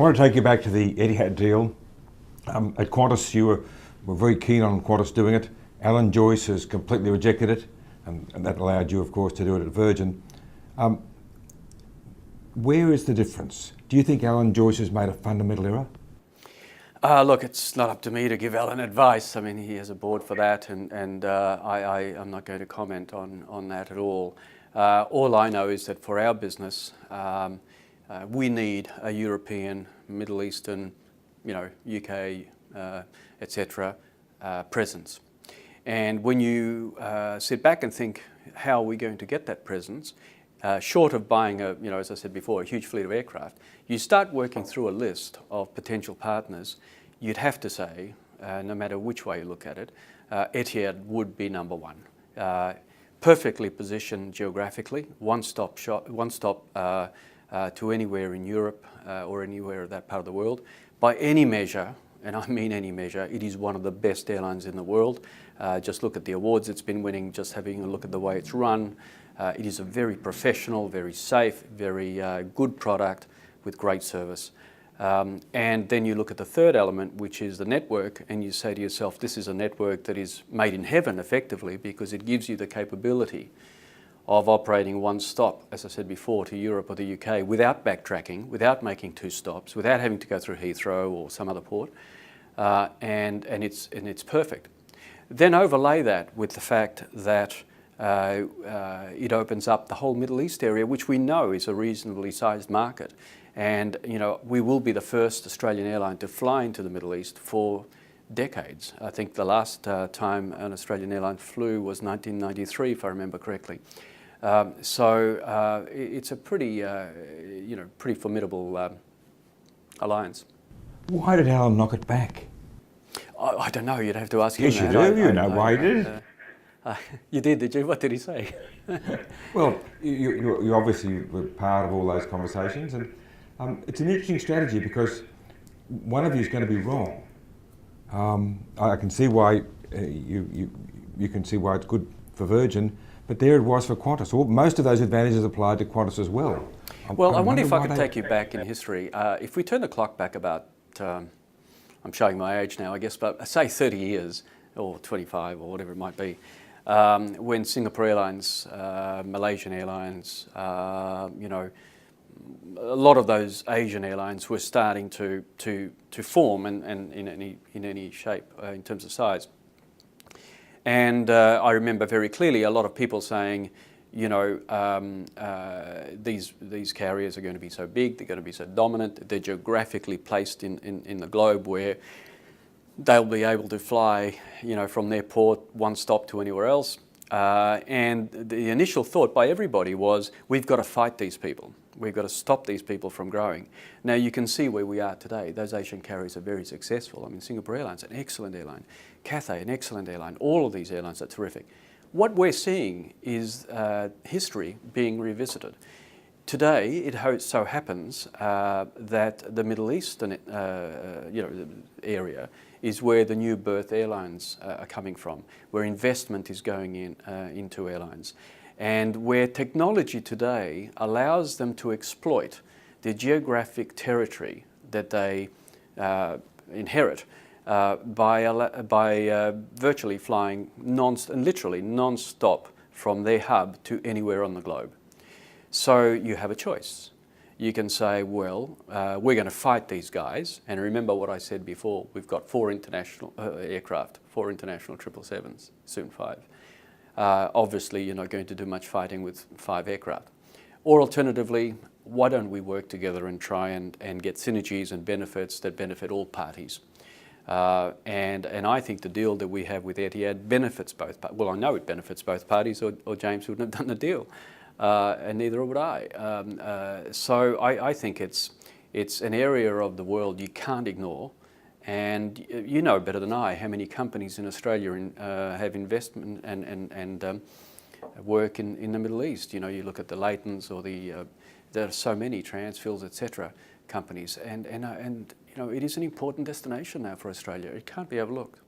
want to take you back to the Etihad deal. At Qantas, you were very keen on Qantas doing it. Alan Joyce has completely rejected it, and that allowed you, of course, to do it at Virgin. Where is the difference? Do you think Alan Joyce has made a fundamental error? Look, it's not up to me to give Alan advice. I mean, he has a board for that, and I'm not going to comment on that at all. All I know is that for our business, we need a European, Middle Eastern, UK, etc. Presence. And when you sit back and think, how are we going to get that presence? Short of buying as I said before, a huge fleet of aircraft, you start working through a list of potential partners. You'd have to say, no matter which way you look at it, Etihad would be number one. Perfectly positioned geographically, one-stop to anywhere in Europe or anywhere that part of the world. By any measure, and I mean any measure, it is one of the best airlines in the world. Just look at the awards it's been winning, just having a look at the way it's run. It is a very professional, very safe, very good product with great service. And then you look at the third element, which is the network, and you say to yourself, this is a network that is made in heaven effectively, because it gives you the capability of operating one stop, as I said before, to Europe or the UK without backtracking, without making two stops, without having to go through Heathrow or some other port, and it's perfect. Then overlay that with the fact that it opens up the whole Middle East area, which we know is a reasonably sized market. And we will be the first Australian airline to fly into the Middle East for decades. I think the last time an Australian airline flew was 1993, if I remember correctly. So it's a pretty, pretty formidable alliance. Why did Alan knock it back? I don't know. You'd have to ask him. Yes, you do. You know why he did it. You did you? What did he say? Well, you obviously were part of all those conversations, and it's an interesting strategy because one of you is going to be wrong. I can see why you can see why it's good for Virgin, but there it was for Qantas. Most of those advantages applied to Qantas as well. Well, I wonder if I could take you back in history. If we turn the clock back about, I'm showing my age now, I guess, but say 30 years or 25 or whatever it might be, when Singapore Airlines, Malaysian Airlines, a lot of those Asian airlines were starting to form and in any shape in terms of size. And I remember very clearly a lot of people saying, these carriers are going to be so big, they're going to be so dominant, they're geographically placed in the globe where they'll be able to fly, from their port one stop to anywhere else. And the initial thought by everybody was, we've got to fight these people. We've got to stop these people from growing. Now you can see where we are today. Those Asian carriers are very successful. I mean, Singapore Airlines, an excellent airline. Cathay, an excellent airline. All of these airlines are terrific. What we're seeing is history being revisited. Today, it so happens that the Middle Eastern area is where the new birth airlines are coming from, where investment is going into airlines, and where technology today allows them to exploit the geographic territory that they inherit by virtually flying literally non-stop from their hub to anywhere on the globe. So you have a choice. You can say, well, we're going to fight these guys. And remember what I said before, we've got 4 international aircraft, 4 international 777s, soon 5. Obviously, you're not going to do much fighting with 5 aircraft. Or alternatively, why don't we work together and try and get synergies and benefits that benefit all parties? And I think the deal that we have with Etihad benefits both parties. Well, I know it benefits both parties, or James wouldn't have done the deal. And neither would I. So I think it's an area of the world you can't ignore. And you know better than I how many companies in Australia have investment and work in the Middle East. You look at the Leightons or there are so many Transfields, etc. companies, and it is an important destination now for Australia. It can't be overlooked.